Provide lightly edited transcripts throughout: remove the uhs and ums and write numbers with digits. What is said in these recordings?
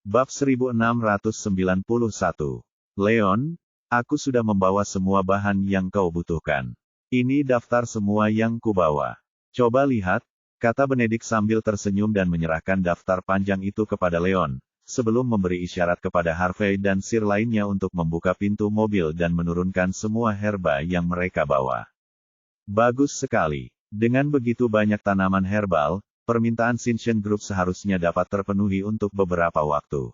Bab 1691. Leon, aku sudah membawa semua bahan yang kau butuhkan. Ini daftar semua yang kubawa. Coba lihat, kata Benedict sambil tersenyum dan menyerahkan daftar panjang itu kepada Leon, sebelum memberi isyarat kepada Harvey dan Sir lainnya untuk membuka pintu mobil dan menurunkan semua herba yang mereka bawa. Bagus sekali. Dengan begitu banyak tanaman herbal, permintaan Sinchen Group seharusnya dapat terpenuhi untuk beberapa waktu.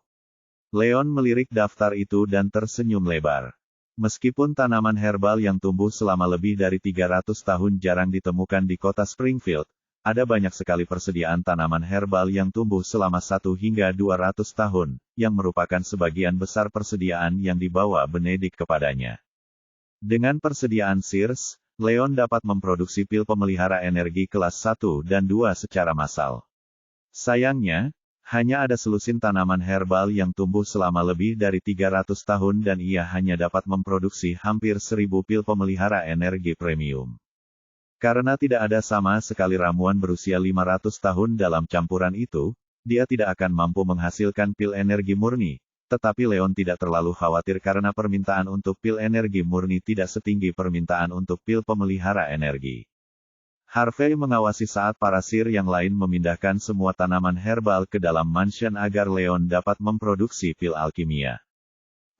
Leon melirik daftar itu dan tersenyum lebar. Meskipun tanaman herbal yang tumbuh selama lebih dari 300 tahun jarang ditemukan di kota Springfield, ada banyak sekali persediaan tanaman herbal yang tumbuh selama 1 hingga 200 tahun, yang merupakan sebagian besar persediaan yang dibawa Benedict kepadanya. Dengan persediaan Sears, Leon dapat memproduksi pil pemelihara energi kelas 1 dan 2 secara massal. Sayangnya, hanya ada selusin tanaman herbal yang tumbuh selama lebih dari 300 tahun dan ia hanya dapat memproduksi hampir 1000 pil pemelihara energi premium. Karena tidak ada sama sekali ramuan berusia 500 tahun dalam campuran itu, dia tidak akan mampu menghasilkan pil energi murni. Tetapi Leon tidak terlalu khawatir karena permintaan untuk pil energi murni tidak setinggi permintaan untuk pil pemelihara energi. Harvey mengawasi saat para Sir yang lain memindahkan semua tanaman herbal ke dalam mansion agar Leon dapat memproduksi pil alkimia.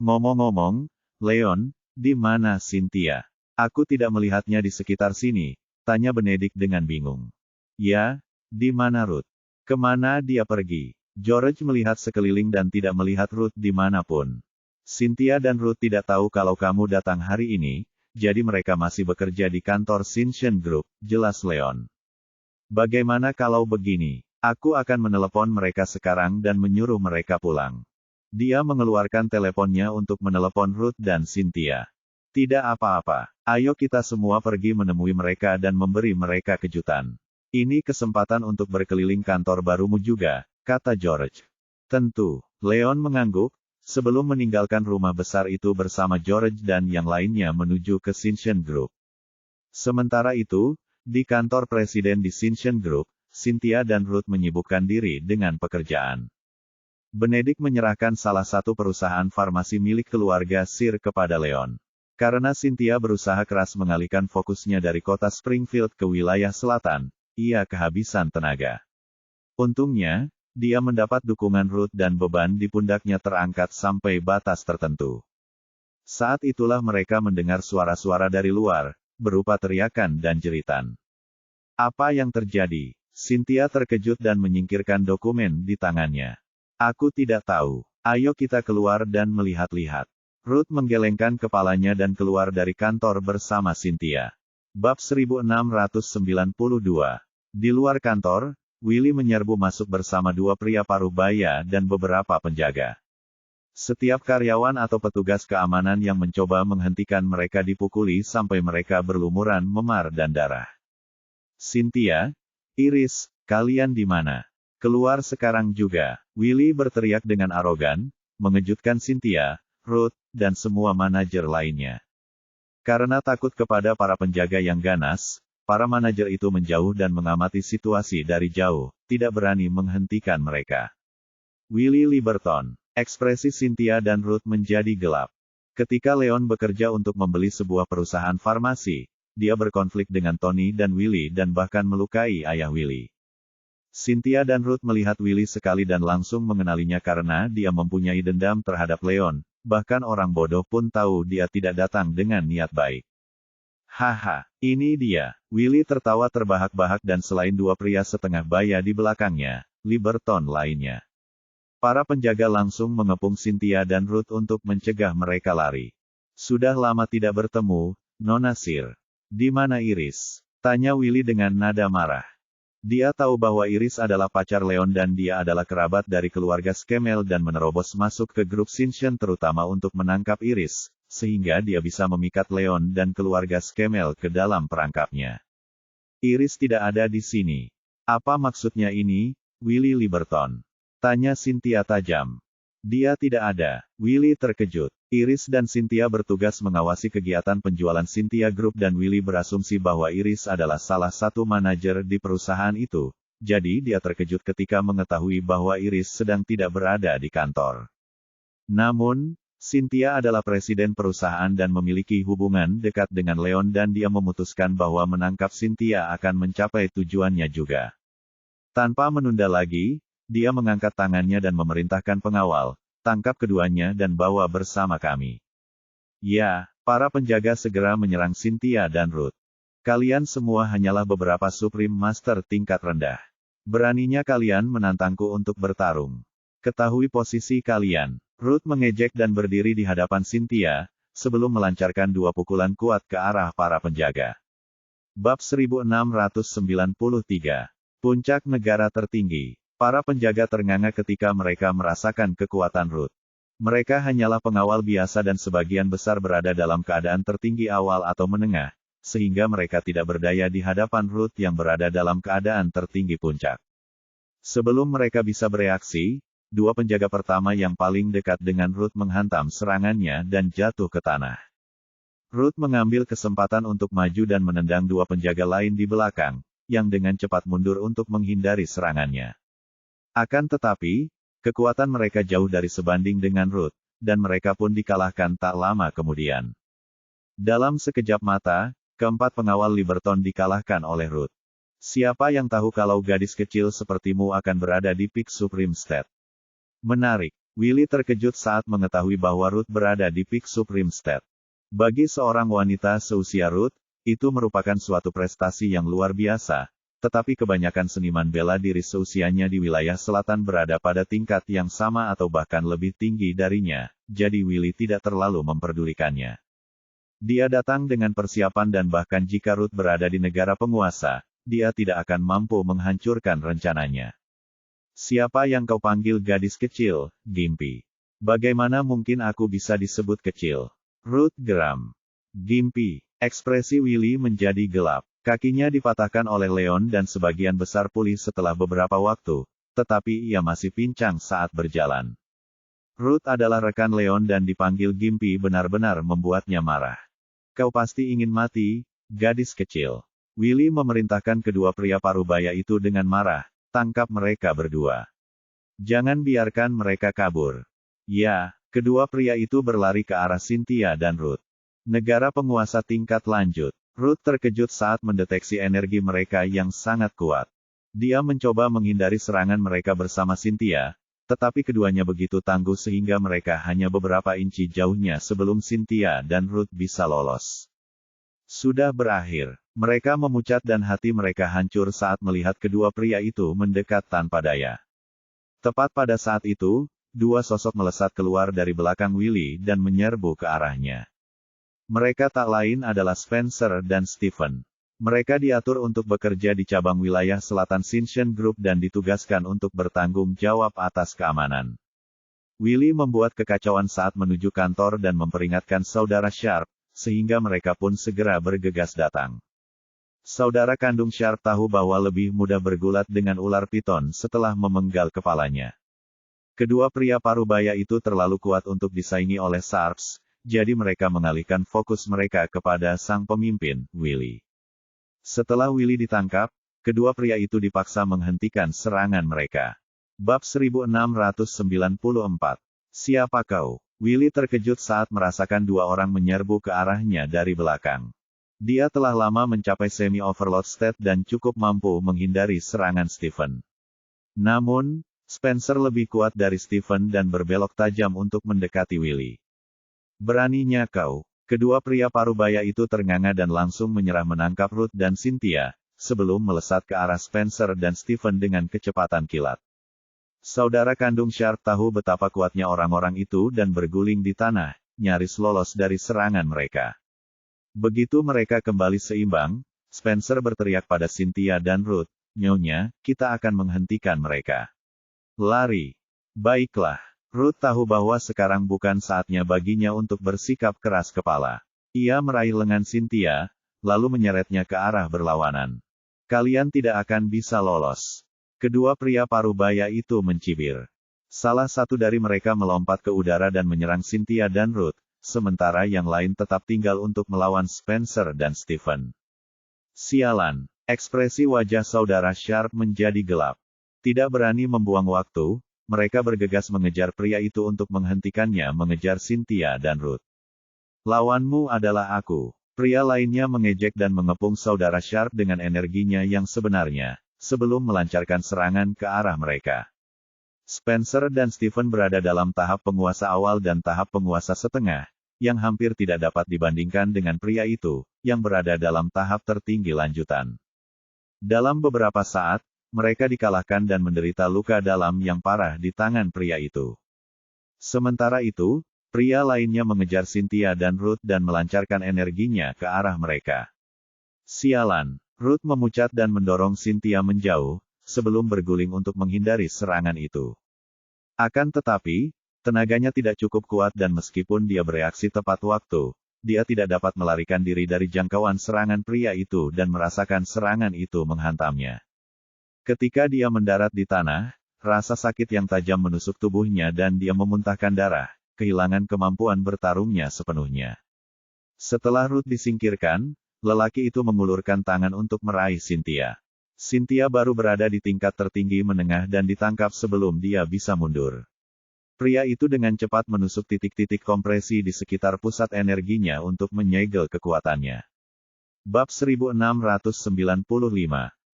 Ngomong-ngomong, Leon, di mana Cynthia? Aku tidak melihatnya di sekitar sini, tanya Benedict dengan bingung. Ya, di mana Ruth? Kemana dia pergi? George melihat sekeliling dan tidak melihat Ruth dimanapun. Cynthia dan Ruth tidak tahu kalau kamu datang hari ini, jadi mereka masih bekerja di kantor Sinchen Group, jelas Leon. Bagaimana kalau begini? Aku akan menelepon mereka sekarang dan menyuruh mereka pulang. Dia mengeluarkan teleponnya untuk menelepon Ruth dan Cynthia. Tidak apa-apa, ayo kita semua pergi menemui mereka dan memberi mereka kejutan. Ini kesempatan untuk berkeliling kantor barumu juga, kata George. Tentu, Leon mengangguk, sebelum meninggalkan rumah besar itu bersama George dan yang lainnya menuju ke Sinchen Group. Sementara itu, di kantor presiden di Sinchen Group, Cynthia dan Ruth menyibukkan diri dengan pekerjaan. Benedict menyerahkan salah satu perusahaan farmasi milik keluarga Sir kepada Leon. Karena Cynthia berusaha keras mengalihkan fokusnya dari kota Springfield ke wilayah selatan, ia kehabisan tenaga. Untungnya, dia mendapat dukungan Ruth dan beban di pundaknya terangkat sampai batas tertentu. Saat itulah mereka mendengar suara-suara dari luar, berupa teriakan dan jeritan. Apa yang terjadi? Cynthia terkejut dan menyingkirkan dokumen di tangannya. Aku tidak tahu. Ayo kita keluar dan melihat-lihat. Ruth menggelengkan kepalanya dan keluar dari kantor bersama Cynthia. Bab 1692. Di luar kantor, Willy menyerbu masuk bersama 2 pria paruh baya dan beberapa penjaga. Setiap karyawan atau petugas keamanan yang mencoba menghentikan mereka dipukuli sampai mereka berlumuran memar dan darah. Cynthia, Iris, kalian di mana? Keluar sekarang juga, Willy berteriak dengan arogan, mengejutkan Cynthia, Ruth, dan semua manajer lainnya. Karena takut kepada para penjaga yang ganas, para manajer itu menjauh dan mengamati situasi dari jauh, tidak berani menghentikan mereka. Willy Liberton. Ekspresi Cynthia dan Ruth menjadi gelap. Ketika Leon bekerja untuk membeli sebuah perusahaan farmasi, dia berkonflik dengan Tony dan Willy dan bahkan melukai ayah Willy. Cynthia dan Ruth melihat Willy sekali dan langsung mengenalinya karena dia mempunyai dendam terhadap Leon, bahkan orang bodoh pun tahu dia tidak datang dengan niat baik. Haha, ini dia. Willy tertawa terbahak-bahak dan selain 2 pria setengah baya di belakangnya, Liberton lainnya. Para penjaga langsung mengepung Cynthia dan Ruth untuk mencegah mereka lari. Sudah lama tidak bertemu, Nona Sir. Di mana Iris? Tanya Willy dengan nada marah. Dia tahu bahwa Iris adalah pacar Leon dan dia adalah kerabat dari keluarga Skemel dan menerobos masuk ke grup Sinchen terutama untuk menangkap Iris, sehingga dia bisa memikat Leon dan keluarga Skemel ke dalam perangkapnya. Iris tidak ada di sini. Apa maksudnya ini, Willy Liberton? Tanya Cynthia tajam. Dia tidak ada. Willy terkejut. Iris dan Cynthia bertugas mengawasi kegiatan penjualan Cynthia Group dan Willy berasumsi bahwa Iris adalah salah satu manajer di perusahaan itu, jadi dia terkejut ketika mengetahui bahwa Iris sedang tidak berada di kantor. Namun, Cynthia adalah presiden perusahaan dan memiliki hubungan dekat dengan Leon dan dia memutuskan bahwa menangkap Cynthia akan mencapai tujuannya juga. Tanpa menunda lagi, dia mengangkat tangannya dan memerintahkan pengawal, tangkap keduanya dan bawa bersama kami. Ya, para penjaga segera menyerang Cynthia dan Ruth. Kalian semua hanyalah beberapa Supreme Master tingkat rendah. Beraninya kalian menantangku untuk bertarung. Ketahui posisi kalian. Ruth mengejek dan berdiri di hadapan Cynthia, sebelum melancarkan 2 pukulan kuat ke arah para penjaga. Bab 1693. Puncak negara tertinggi. Para penjaga ternganga ketika mereka merasakan kekuatan Ruth. Mereka hanyalah pengawal biasa dan sebagian besar berada dalam keadaan tertinggi awal atau menengah, sehingga mereka tidak berdaya di hadapan Ruth yang berada dalam keadaan tertinggi puncak. Sebelum mereka bisa bereaksi, 2 penjaga pertama yang paling dekat dengan Ruth menghantam serangannya dan jatuh ke tanah. Ruth mengambil kesempatan untuk maju dan menendang 2 penjaga lain di belakang, yang dengan cepat mundur untuk menghindari serangannya. Akan tetapi, kekuatan mereka jauh dari sebanding dengan Ruth, dan mereka pun dikalahkan tak lama kemudian. Dalam sekejap mata, keempat pengawal Liberton dikalahkan oleh Ruth. Siapa yang tahu kalau gadis kecil sepertimu akan berada di Peak Supreme State? Menarik, Willy terkejut saat mengetahui bahwa Ruth berada di Peak Supreme State. Bagi seorang wanita seusia Ruth, itu merupakan suatu prestasi yang luar biasa, tetapi kebanyakan seniman bela diri seusianya di wilayah selatan berada pada tingkat yang sama atau bahkan lebih tinggi darinya, jadi Willy tidak terlalu memperdulikannya. Dia datang dengan persiapan dan bahkan jika Ruth berada di negara penguasa, dia tidak akan mampu menghancurkan rencananya. Siapa yang kau panggil gadis kecil, Gimpy? Bagaimana mungkin aku bisa disebut kecil? Ruth geram. Gimpy. Ekspresi Willy menjadi gelap. Kakinya dipatahkan oleh Leon dan sebagian besar pulih setelah beberapa waktu, tetapi ia masih pincang saat berjalan. Ruth adalah rekan Leon dan dipanggil Gimpy benar-benar membuatnya marah. Kau pasti ingin mati, gadis kecil. Willy memerintahkan kedua pria parubaya itu dengan marah, tangkap mereka berdua. Jangan biarkan mereka kabur. Ya, kedua pria itu berlari ke arah Cynthia dan Ruth. Negara penguasa tingkat lanjut. Ruth terkejut saat mendeteksi energi mereka yang sangat kuat. Dia mencoba menghindari serangan mereka bersama Cynthia, tetapi keduanya begitu tangguh sehingga mereka hanya beberapa inci jauhnya sebelum Cynthia dan Ruth bisa lolos. Sudah berakhir. Mereka memucat dan hati mereka hancur saat melihat kedua pria itu mendekat tanpa daya. Tepat pada saat itu, 2 sosok melesat keluar dari belakang Willy dan menyerbu ke arahnya. Mereka tak lain adalah Spencer dan Stephen. Mereka diatur untuk bekerja di cabang wilayah selatan Sinchen Group dan ditugaskan untuk bertanggung jawab atas keamanan. Willy membuat kekacauan saat menuju kantor dan memperingatkan saudara Sharp, sehingga mereka pun segera bergegas datang. Saudara kandung Sharp tahu bahwa lebih mudah bergulat dengan ular piton setelah memenggal kepalanya. Kedua pria parubaya itu terlalu kuat untuk disaingi oleh Sharps, jadi mereka mengalihkan fokus mereka kepada sang pemimpin, Willy. Setelah Willy ditangkap, kedua pria itu dipaksa menghentikan serangan mereka. Bab 1694. Siapa kau? Willy terkejut saat merasakan 2 orang menyerbu ke arahnya dari belakang. Dia telah lama mencapai semi-overload state dan cukup mampu menghindari serangan Stephen. Namun, Spencer lebih kuat dari Stephen dan berbelok tajam untuk mendekati Willy. Beraninya kau. Kedua pria parubaya itu ternganga dan langsung menyerah menangkap Ruth dan Cynthia, sebelum melesat ke arah Spencer dan Stephen dengan kecepatan kilat. Saudara kandung Sharp tahu betapa kuatnya orang-orang itu dan berguling di tanah, nyaris lolos dari serangan mereka. Begitu mereka kembali seimbang, Spencer berteriak pada Cynthia dan Ruth, "Nyonya, kita akan menghentikan mereka." Lari. Baiklah. Ruth tahu bahwa sekarang bukan saatnya baginya untuk bersikap keras kepala. Ia meraih lengan Cynthia, lalu menyeretnya ke arah berlawanan. Kalian tidak akan bisa lolos. Kedua pria parubaya itu mencibir. Salah satu dari mereka melompat ke udara dan menyerang Cynthia dan Ruth, sementara yang lain tetap tinggal untuk melawan Spencer dan Stephen. Sialan. Ekspresi wajah saudara Sharp menjadi gelap. Tidak berani membuang waktu, mereka bergegas mengejar pria itu untuk menghentikannya mengejar Cynthia dan Ruth. Lawanmu adalah aku. Pria lainnya mengejek dan mengepung saudara Sharp dengan energinya yang sebenarnya, sebelum melancarkan serangan ke arah mereka. Spencer dan Stephen berada dalam tahap penguasa awal dan tahap penguasa setengah, yang hampir tidak dapat dibandingkan dengan pria itu, yang berada dalam tahap tertinggi lanjutan. Dalam beberapa saat, mereka dikalahkan dan menderita luka dalam yang parah di tangan pria itu. Sementara itu, pria lainnya mengejar Cynthia dan Ruth dan melancarkan energinya ke arah mereka. Sialan, Ruth memucat dan mendorong Cynthia menjauh, sebelum berguling untuk menghindari serangan itu. Akan tetapi, tenaganya tidak cukup kuat dan meskipun dia bereaksi tepat waktu, dia tidak dapat melarikan diri dari jangkauan serangan pria itu dan merasakan serangan itu menghantamnya. Ketika dia mendarat di tanah, rasa sakit yang tajam menusuk tubuhnya dan dia memuntahkan darah, kehilangan kemampuan bertarungnya sepenuhnya. Setelah Ruth disingkirkan, lelaki itu mengulurkan tangan untuk meraih Cynthia. Cynthia baru berada di tingkat tertinggi menengah dan ditangkap sebelum dia bisa mundur. Pria itu dengan cepat menusuk titik-titik kompresi di sekitar pusat energinya untuk menyegel kekuatannya. Bab 1695.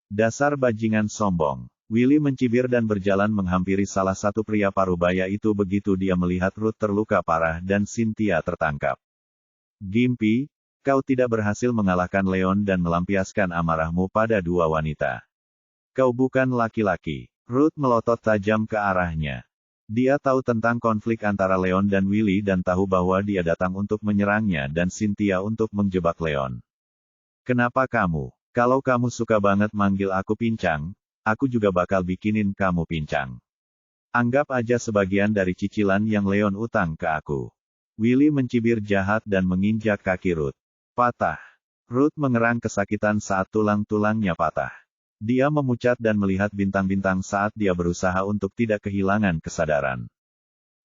Dasar bajingan sombong. Willy mencibir dan berjalan menghampiri salah satu pria parubaya itu begitu dia melihat Ruth terluka parah dan Cynthia tertangkap. Gimpi, kau tidak berhasil mengalahkan Leon dan melampiaskan amarahmu pada dua wanita. Kau bukan laki-laki. Ruth melotot tajam ke arahnya. Dia tahu tentang konflik antara Leon dan Willy dan tahu bahwa dia datang untuk menyerangnya dan Cynthia untuk menjebak Leon. Kenapa kamu? Kalau kamu suka banget manggil aku pincang, aku juga bakal bikinin kamu pincang. Anggap aja sebagian dari cicilan yang Leon utang ke aku. Willy mencibir jahat dan menginjak kaki Ruth. Patah. Ruth mengerang kesakitan saat tulang-tulangnya patah. Dia memucat dan melihat bintang-bintang saat dia berusaha untuk tidak kehilangan kesadaran.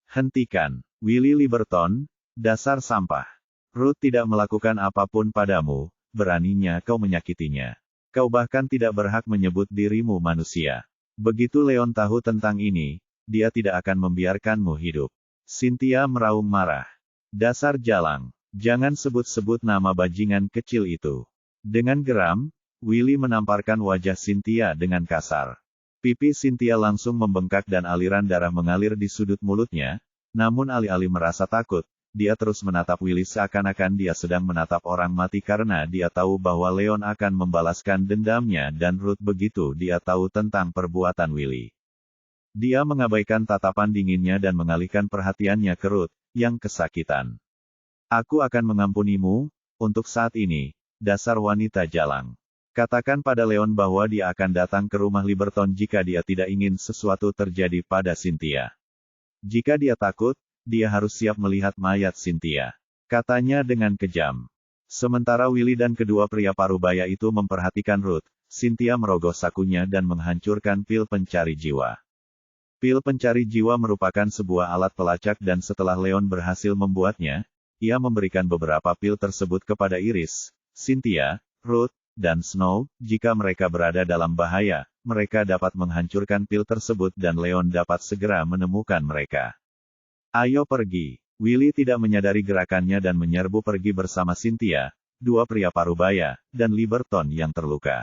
Hentikan, Willy Liberton, dasar sampah. Ruth tidak melakukan apapun padamu, beraninya kau menyakitinya. Kau bahkan tidak berhak menyebut dirimu manusia. Begitu Leon tahu tentang ini, dia tidak akan membiarkanmu hidup. Cynthia meraung marah. Dasar jalang, jangan sebut-sebut nama bajingan kecil itu. Dengan geram, Willy menamparkan wajah Cynthia dengan kasar. Pipi Cynthia langsung membengkak dan aliran darah mengalir di sudut mulutnya, namun alih-alih merasa takut, dia terus menatap Willy seakan-akan dia sedang menatap orang mati karena dia tahu bahwa Leon akan membalaskan dendamnya dan Ruth begitu dia tahu tentang perbuatan Willy. Dia mengabaikan tatapan dinginnya dan mengalihkan perhatiannya ke Ruth, yang kesakitan. Aku akan mengampunimu, untuk saat ini, dasar wanita jalang. Katakan pada Leon bahwa dia akan datang ke rumah Liberton jika dia tidak ingin sesuatu terjadi pada Cynthia. Jika dia takut, dia harus siap melihat mayat Cynthia. Katanya dengan kejam. Sementara Willy dan kedua pria parubaya itu memperhatikan Ruth, Cynthia merogoh sakunya dan menghancurkan pil pencari jiwa. Pil pencari jiwa merupakan sebuah alat pelacak dan setelah Leon berhasil membuatnya, ia memberikan beberapa pil tersebut kepada Iris, Cynthia, Ruth, dan Snow. Jika mereka berada dalam bahaya, mereka dapat menghancurkan pil tersebut dan Leon dapat segera menemukan mereka. Ayo pergi. Willy tidak menyadari gerakannya dan menyerbu pergi bersama Cynthia, dua pria parubaya, dan Liberton yang terluka.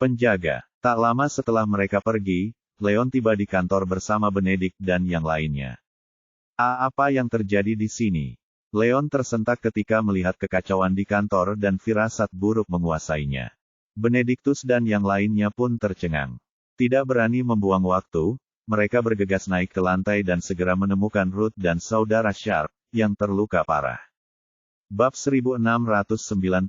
Penjaga. Tak lama setelah mereka pergi, Leon tiba di kantor bersama Benedict dan yang lainnya. Apa yang terjadi di sini? Leon tersentak ketika melihat kekacauan di kantor dan firasat buruk menguasainya. Benedictus dan yang lainnya pun tercengang. Tidak berani membuang waktu, mereka bergegas naik ke lantai dan segera menemukan Ruth dan saudara Sharp, yang terluka parah. Bab 1696.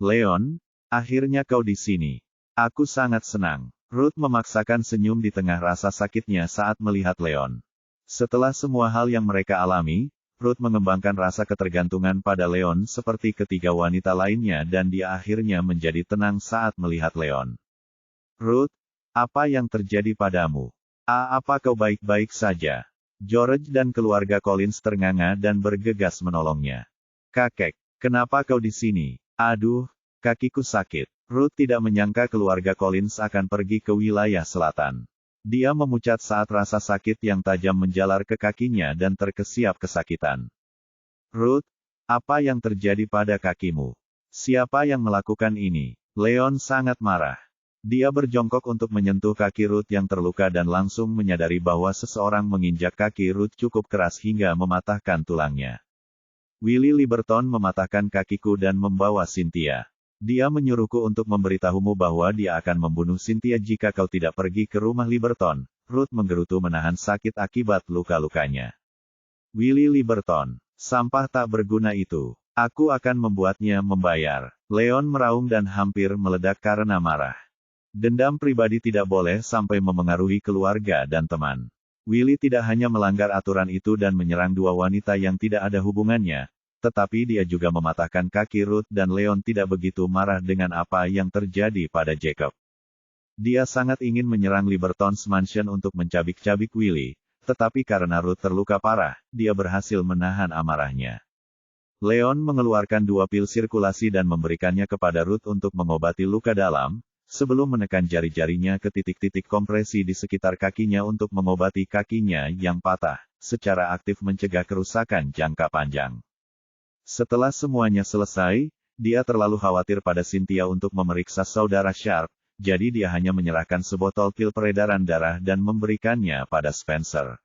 Leon, akhirnya kau di sini. Aku sangat senang. Ruth memaksakan senyum di tengah rasa sakitnya saat melihat Leon. Setelah semua hal yang mereka alami, Ruth mengembangkan rasa ketergantungan pada Leon seperti ketiga wanita lainnya dan dia akhirnya menjadi tenang saat melihat Leon. Ruth, apa yang terjadi padamu? Apa kau baik-baik saja? George dan keluarga Collins ternganga dan bergegas menolongnya. Kakek, kenapa kau di sini? Aduh, kakiku sakit. Ruth tidak menyangka keluarga Collins akan pergi ke wilayah selatan. Dia memucat saat rasa sakit yang tajam menjalar ke kakinya dan terkesiap kesakitan. Ruth, apa yang terjadi pada kakimu? Siapa yang melakukan ini? Leon sangat marah. Dia berjongkok untuk menyentuh kaki Ruth yang terluka dan langsung menyadari bahwa seseorang menginjak kaki Ruth cukup keras hingga mematahkan tulangnya. Willie Liberton mematahkan kakiku dan membawa Cynthia. Dia menyuruhku untuk memberitahumu bahwa dia akan membunuh Cynthia jika kau tidak pergi ke rumah Liberton. Ruth menggerutu menahan sakit akibat luka-lukanya. Willie Liberton, sampah tak berguna itu. Aku akan membuatnya membayar. Leon meraung dan hampir meledak karena marah. Dendam pribadi tidak boleh sampai memengaruhi keluarga dan teman. Willie tidak hanya melanggar aturan itu dan menyerang dua wanita yang tidak ada hubungannya, tetapi dia juga mematahkan kaki Ruth dan Leon tidak begitu marah dengan apa yang terjadi pada Jacob. Dia sangat ingin menyerang Liberton's Mansion untuk mencabik-cabik Willie, tetapi karena Ruth terluka parah, dia berhasil menahan amarahnya. Leon mengeluarkan 2 pil sirkulasi dan memberikannya kepada Ruth untuk mengobati luka dalam, sebelum menekan jari-jarinya ke titik-titik kompresi di sekitar kakinya untuk mengobati kakinya yang patah, secara aktif mencegah kerusakan jangka panjang. Setelah semuanya selesai, dia terlalu khawatir pada Cynthia untuk memeriksa saudara Sharp, jadi dia hanya menyerahkan sebotol pil peredaran darah dan memberikannya pada Spencer.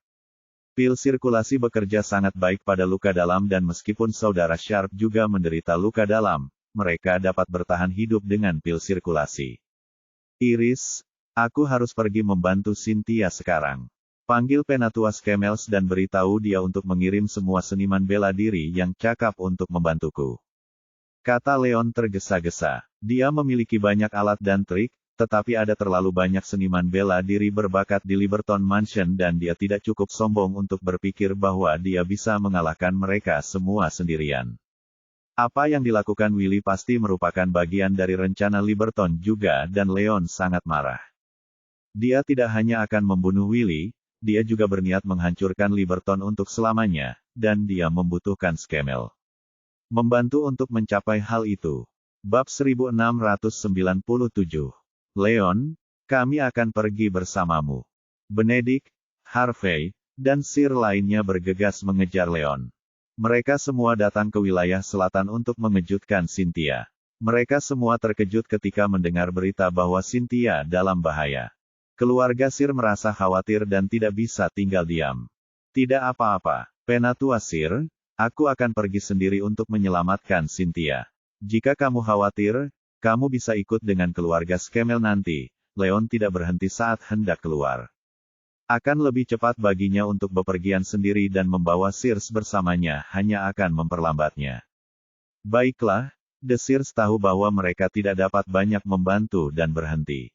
Pil sirkulasi bekerja sangat baik pada luka dalam dan meskipun saudara Sharp juga menderita luka dalam, mereka dapat bertahan hidup dengan pil sirkulasi. Iris, aku harus pergi membantu Cynthia sekarang. Panggil Penatua Skemels dan beritahu dia untuk mengirim semua seniman bela diri yang cakap untuk membantuku. Kata Leon tergesa-gesa. Dia memiliki banyak alat dan trik, tetapi ada terlalu banyak seniman bela diri berbakat di Liberton Mansion dan dia tidak cukup sombong untuk berpikir bahwa dia bisa mengalahkan mereka semua sendirian. Apa yang dilakukan Willie pasti merupakan bagian dari rencana Liberton juga dan Leon sangat marah. Dia tidak hanya akan membunuh Willie, dia juga berniat menghancurkan Liberton untuk selamanya, dan dia membutuhkan Skemel. Membantu untuk mencapai hal itu. Bab 1697. Leon, kami akan pergi bersamamu. Benedict, Harvey, dan Sir lainnya bergegas mengejar Leon. Mereka semua datang ke wilayah selatan untuk mengejutkan Cynthia. Mereka semua terkejut ketika mendengar berita bahwa Cynthia dalam bahaya. Keluarga Sir merasa khawatir dan tidak bisa tinggal diam. Tidak apa-apa, Penatua Sir, aku akan pergi sendiri untuk menyelamatkan Cynthia. Jika kamu khawatir, kamu bisa ikut dengan keluarga Skemel nanti. Leon tidak berhenti saat hendak keluar. Akan lebih cepat baginya untuk bepergian sendiri dan membawa Sears bersamanya hanya akan memperlambatnya. Baiklah, The Sears tahu bahwa mereka tidak dapat banyak membantu dan berhenti.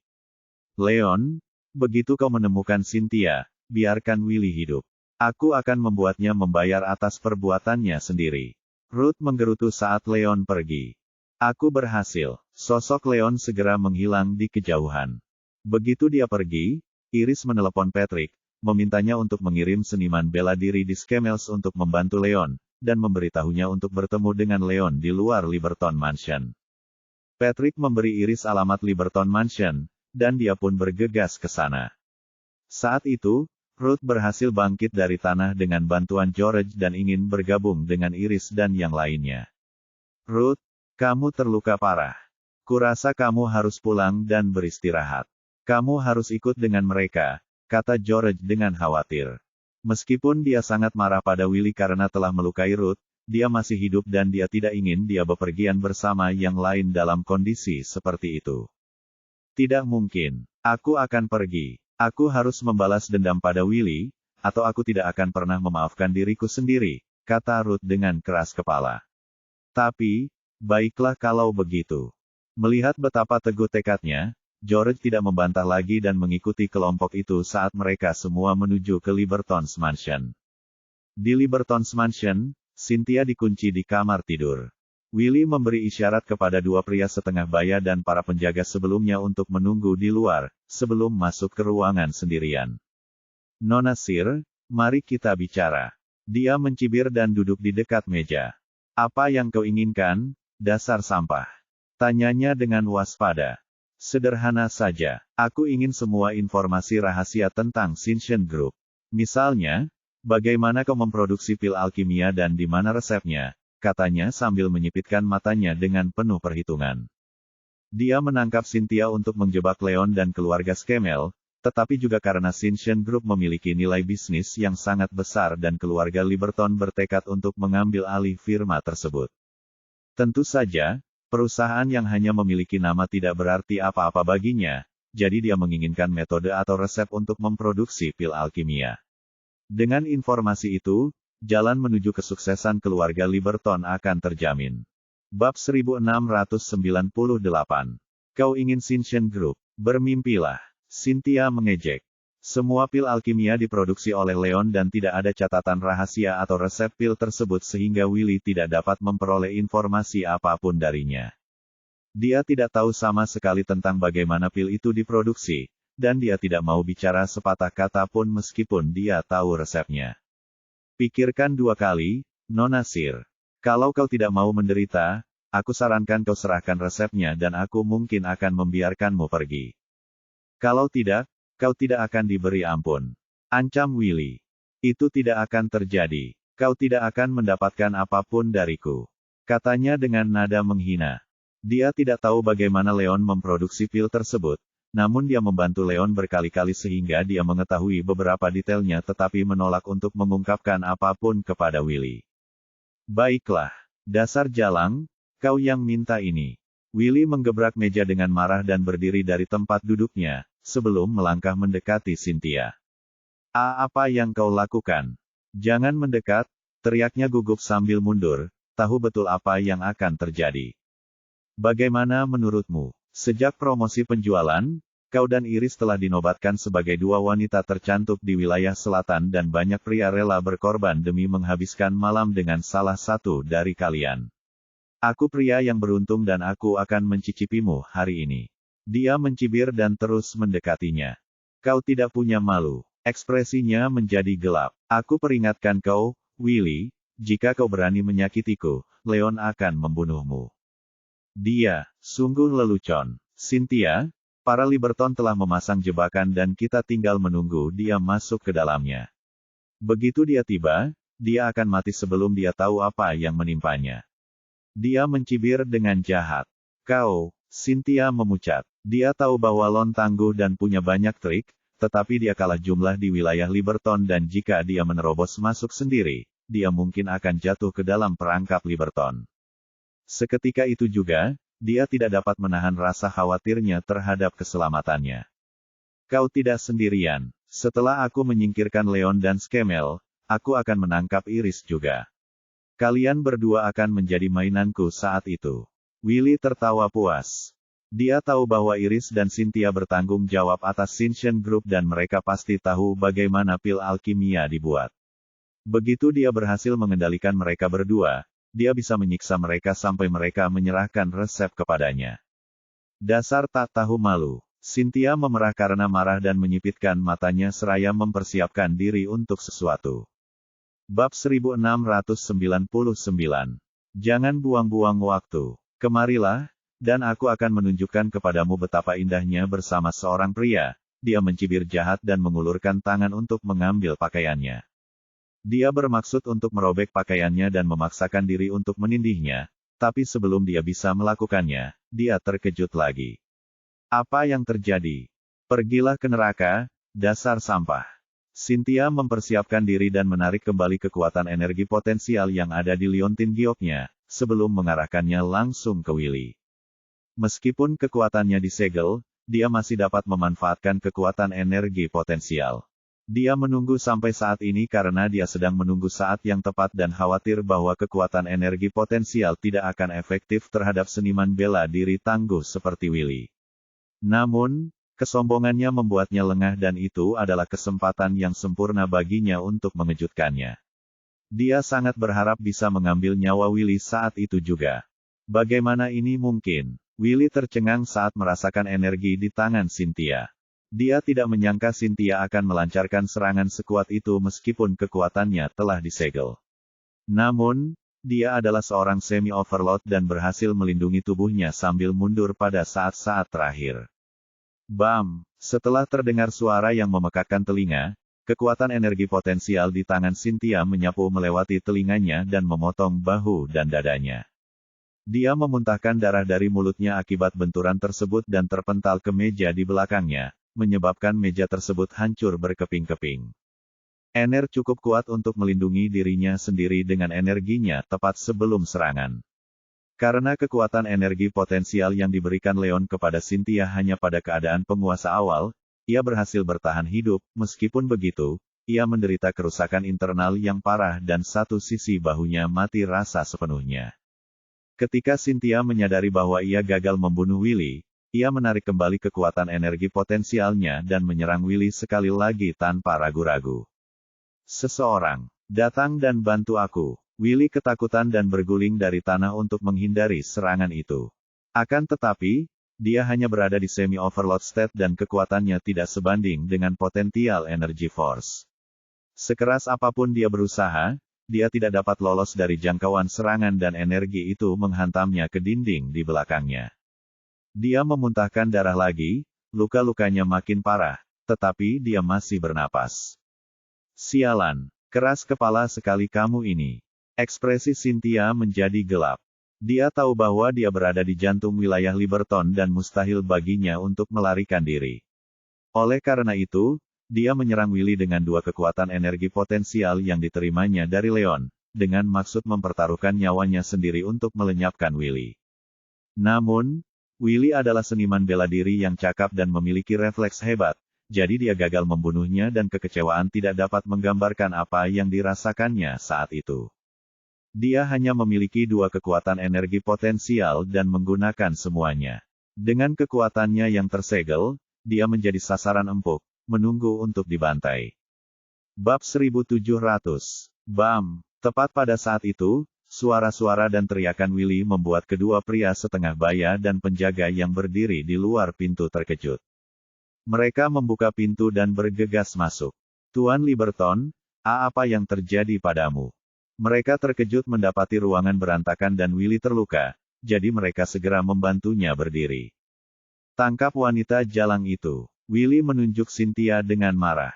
Leon, begitu kau menemukan Cynthia, biarkan Willie hidup. Aku akan membuatnya membayar atas perbuatannya sendiri. Ruth menggerutu saat Leon pergi. Aku berhasil. Sosok Leon segera menghilang di kejauhan. Begitu dia pergi, Iris menelepon Patrick, memintanya untuk mengirim seniman bela diri di Skemels untuk membantu Leon, dan memberitahunya untuk bertemu dengan Leon di luar Liberton Mansion. Patrick memberi Iris alamat Liberton Mansion, dan dia pun bergegas ke sana. Saat itu, Ruth berhasil bangkit dari tanah dengan bantuan George dan ingin bergabung dengan Iris dan yang lainnya. Ruth, kamu terluka parah. Kurasa kamu harus pulang dan beristirahat. Kamu harus ikut dengan mereka, kata George dengan khawatir. Meskipun dia sangat marah pada Willie karena telah melukai Ruth, dia masih hidup dan dia tidak ingin dia bepergian bersama yang lain dalam kondisi seperti itu. Tidak mungkin. Aku akan pergi. Aku harus membalas dendam pada Willie, atau aku tidak akan pernah memaafkan diriku sendiri, kata Ruth dengan keras kepala. Tapi, baiklah kalau begitu. Melihat betapa teguh tekadnya, George tidak membantah lagi dan mengikuti kelompok itu saat mereka semua menuju ke Liberton's Mansion. Di Liberton's Mansion, Cynthia dikunci di kamar tidur. Willie memberi isyarat kepada dua pria setengah baya dan para penjaga sebelumnya untuk menunggu di luar, sebelum masuk ke ruangan sendirian. Nona Sir, mari kita bicara. Dia mencibir dan duduk di dekat meja. Apa yang kau inginkan, dasar sampah? Tanyanya dengan waspada. Sederhana saja, aku ingin semua informasi rahasia tentang Shinshin Group. Misalnya, bagaimana kau memproduksi pil alkimia dan di mana resepnya, katanya sambil menyipitkan matanya dengan penuh perhitungan. Dia menangkap Cynthia untuk menjebak Leon dan keluarga Skemel, tetapi juga karena Shinshin Group memiliki nilai bisnis yang sangat besar dan keluarga Liberton bertekad untuk mengambil alih firma tersebut. Tentu saja, perusahaan yang hanya memiliki nama tidak berarti apa-apa baginya, jadi dia menginginkan metode atau resep untuk memproduksi pil alkimia. Dengan informasi itu, jalan menuju kesuksesan keluarga Liberton akan terjamin. Bab 1698. Kau ingin Shinshin Group? Bermimpilah. Cynthia mengejek. Semua pil alkimia diproduksi oleh Leon dan tidak ada catatan rahasia atau resep pil tersebut sehingga Willy tidak dapat memperoleh informasi apapun darinya. Dia tidak tahu sama sekali tentang bagaimana pil itu diproduksi, dan dia tidak mau bicara sepatah kata pun meskipun dia tahu resepnya. Pikirkan dua kali, Nona Sir. Kalau kau tidak mau menderita, aku sarankan kau serahkan resepnya dan aku mungkin akan membiarkanmu pergi. Kalau tidak, kau tidak akan diberi ampun. Ancam Willy. Itu tidak akan terjadi. Kau tidak akan mendapatkan apapun dariku. Katanya dengan nada menghina. Dia tidak tahu bagaimana Leon memproduksi pil tersebut, namun dia membantu Leon berkali-kali sehingga dia mengetahui beberapa detailnya tetapi menolak untuk mengungkapkan apapun kepada Willy. Baiklah, dasar jalang, kau yang minta ini. Willy menggebrak meja dengan marah dan berdiri dari tempat duduknya, sebelum melangkah mendekati Cynthia. Apa yang kau lakukan? Jangan mendekat, teriaknya gugup sambil mundur, tahu betul apa yang akan terjadi. Bagaimana menurutmu? Sejak promosi penjualan, kau dan Iris telah dinobatkan sebagai dua wanita tercantik di wilayah selatan dan banyak pria rela berkorban demi menghabiskan malam dengan salah satu dari kalian. Aku pria yang beruntung dan aku akan mencicipimu hari ini. Dia mencibir dan terus mendekatinya. Kau tidak punya malu. Ekspresinya menjadi gelap. Aku peringatkan kau, Willy, jika kau berani menyakitiku, Leon akan membunuhmu. Dia, sungguh lelucon. Cynthia, para Liberton telah memasang jebakan dan kita tinggal menunggu dia masuk ke dalamnya. Begitu dia tiba, dia akan mati sebelum dia tahu apa yang menimpanya. Dia mencibir dengan jahat. Kau, Cynthia memucat. Dia tahu bahwa Lon tangguh dan punya banyak trik, tetapi dia kalah jumlah di wilayah Liberton dan jika dia menerobos masuk sendiri, dia mungkin akan jatuh ke dalam perangkap Liberton. Seketika itu juga, dia tidak dapat menahan rasa khawatirnya terhadap keselamatannya. Kau tidak sendirian. Setelah aku menyingkirkan Leon dan Skemel, aku akan menangkap Iris juga. Kalian berdua akan menjadi mainanku saat itu. Willy tertawa puas. Dia tahu bahwa Iris dan Cynthia bertanggung jawab atas Shinshin Group dan mereka pasti tahu bagaimana pil alkimia dibuat. Begitu dia berhasil mengendalikan mereka berdua, dia bisa menyiksa mereka sampai mereka menyerahkan resep kepadanya. Dasar tak tahu malu. Cynthia memerah karena marah dan menyipitkan matanya seraya mempersiapkan diri untuk sesuatu. Bab 1699. Jangan buang-buang waktu. Kemarilah, dan aku akan menunjukkan kepadamu betapa indahnya bersama seorang pria. Dia mencibir jahat dan mengulurkan tangan untuk mengambil pakaiannya. Dia bermaksud untuk merobek pakaiannya dan memaksakan diri untuk menindihnya, tapi sebelum dia bisa melakukannya, dia terkejut lagi. Apa yang terjadi? Pergilah ke neraka, dasar sampah. Cynthia mempersiapkan diri dan menarik kembali kekuatan energi potensial yang ada di liontin gioknya, sebelum mengarahkannya langsung ke Willy. Meskipun kekuatannya disegel, dia masih dapat memanfaatkan kekuatan energi potensial. Dia menunggu sampai saat ini karena dia sedang menunggu saat yang tepat dan khawatir bahwa kekuatan energi potensial tidak akan efektif terhadap seniman bela diri tangguh seperti Willy. Namun, kesombongannya membuatnya lengah dan itu adalah kesempatan yang sempurna baginya untuk mengejutkannya. Dia sangat berharap bisa mengambil nyawa Willy saat itu juga. Bagaimana ini mungkin? Willy tercengang saat merasakan energi di tangan Cynthia. Dia tidak menyangka Cynthia akan melancarkan serangan sekuat itu meskipun kekuatannya telah disegel. Namun, Dia adalah seorang semi-overlord dan berhasil melindungi tubuhnya sambil mundur pada saat-saat terakhir. Bam! Setelah terdengar suara yang memekakkan telinga, kekuatan energi potensial di tangan Cynthia menyapu melewati telinganya dan memotong bahu dan dadanya. Dia memuntahkan darah dari mulutnya akibat benturan tersebut dan terpental ke meja di belakangnya, menyebabkan meja tersebut hancur berkeping-keping. Ener cukup kuat untuk melindungi dirinya sendiri dengan energinya tepat sebelum serangan. Karena kekuatan energi potensial yang diberikan Leon kepada Cynthia hanya pada keadaan penguasa awal, ia berhasil bertahan hidup. Meskipun begitu, ia menderita kerusakan internal yang parah dan satu sisi bahunya mati rasa sepenuhnya. Ketika Cynthia menyadari bahwa ia gagal membunuh Willy, ia menarik kembali kekuatan energi potensialnya dan menyerang Willy sekali lagi tanpa ragu-ragu. Seseorang, datang dan bantu aku. Willy ketakutan dan berguling dari tanah untuk menghindari serangan itu. Akan tetapi, dia hanya berada di semi-overload state dan kekuatannya tidak sebanding dengan potensial energy force. Sekeras apapun dia berusaha, dia tidak dapat lolos dari jangkauan serangan dan energi itu menghantamnya ke dinding di belakangnya. Dia memuntahkan darah lagi, luka-lukanya makin parah, tetapi dia masih bernapas. Sialan, keras kepala sekali kamu ini. Ekspresi Cynthia menjadi gelap. Dia tahu bahwa dia berada di jantung wilayah Liberton dan mustahil baginya untuk melarikan diri. Oleh karena itu, dia menyerang Willy dengan dua kekuatan energi potensial yang diterimanya dari Leon, dengan maksud mempertaruhkan nyawanya sendiri untuk melenyapkan Willy. Namun, Willy adalah seniman bela diri yang cakap dan memiliki refleks hebat, jadi dia gagal membunuhnya dan kekecewaan tidak dapat menggambarkan apa yang dirasakannya saat itu. Dia hanya memiliki dua kekuatan energi potensial dan menggunakan semuanya. Dengan kekuatannya yang tersegel, dia menjadi sasaran empuk, menunggu untuk dibantai. Bab 1700. Bam! Tepat pada saat itu, suara-suara dan teriakan Willy membuat kedua pria setengah baya dan penjaga yang berdiri di luar pintu terkejut. Mereka membuka pintu dan bergegas masuk. Tuan Liberton, apa yang terjadi padamu? Mereka terkejut mendapati ruangan berantakan dan Willy terluka, jadi mereka segera membantunya berdiri. Tangkap wanita jalang itu. Willy menunjuk Cynthia dengan marah.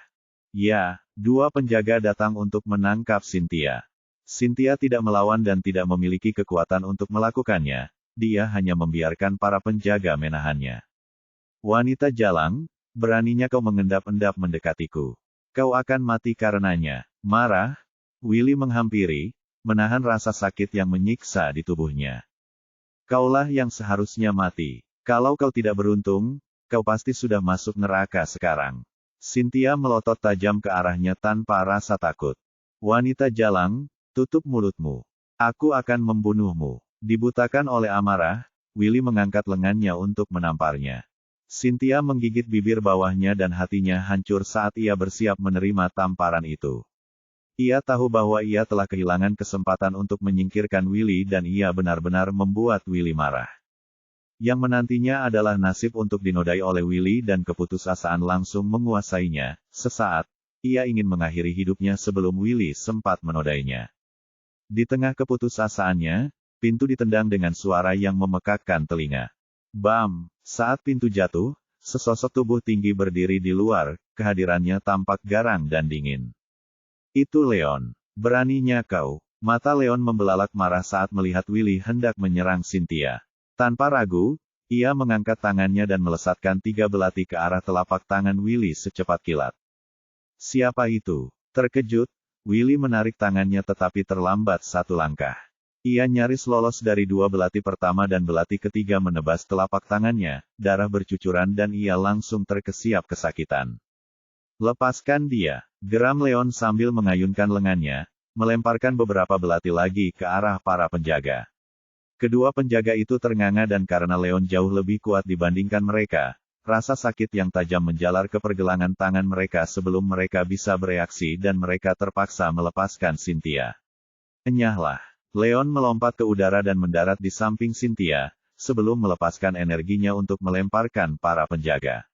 Ya, dua penjaga datang untuk menangkap Cynthia. Cynthia tidak melawan dan tidak memiliki kekuatan untuk melakukannya, dia hanya membiarkan para penjaga menahannya. Wanita jalang, beraninya kau mengendap-endap mendekatiku. Kau akan mati karenanya. Marah, Willy menghampiri, menahan rasa sakit yang menyiksa di tubuhnya. Kaulah yang seharusnya mati. Kalau kau tidak beruntung, kau pasti sudah masuk neraka sekarang. Cynthia melotot tajam ke arahnya tanpa rasa takut. Wanita jalang, tutup mulutmu. Aku akan membunuhmu. Dibutakan oleh amarah, Willy mengangkat lengannya untuk menamparnya. Cynthia menggigit bibir bawahnya dan hatinya hancur saat ia bersiap menerima tamparan itu. Ia tahu bahwa ia telah kehilangan kesempatan untuk menyingkirkan Willy dan ia benar-benar membuat Willy marah. Yang menantinya adalah nasib untuk dinodai oleh Willy dan keputusasaan langsung menguasainya. Sesaat, ia ingin mengakhiri hidupnya sebelum Willy sempat menodainya. Di tengah keputusasaannya, pintu ditendang dengan suara yang memekakkan telinga. Bam! Saat pintu jatuh, sesosok tubuh tinggi berdiri di luar, kehadirannya tampak garang dan dingin. Itu Leon. Beraninya kau. Mata Leon membelalak marah saat melihat Willy hendak menyerang Cynthia. Tanpa ragu, ia mengangkat tangannya dan melesatkan 3 belati ke arah telapak tangan Willy secepat kilat. Siapa itu? Terkejut, Willy menarik tangannya tetapi terlambat 1 langkah. Ia nyaris lolos dari 2 belati pertama dan belati ketiga menebas telapak tangannya, darah bercucuran dan ia langsung terkesiap kesakitan. Lepaskan dia, geram Leon sambil mengayunkan lengannya, melemparkan beberapa belati lagi ke arah para penjaga. Kedua penjaga itu ternganga dan karena Leon jauh lebih kuat dibandingkan mereka, rasa sakit yang tajam menjalar ke pergelangan tangan mereka sebelum mereka bisa bereaksi dan mereka terpaksa melepaskan Cynthia. Enyahlah. Leon melompat ke udara dan mendarat di samping Cynthia, sebelum melepaskan energinya untuk melemparkan para penjaga.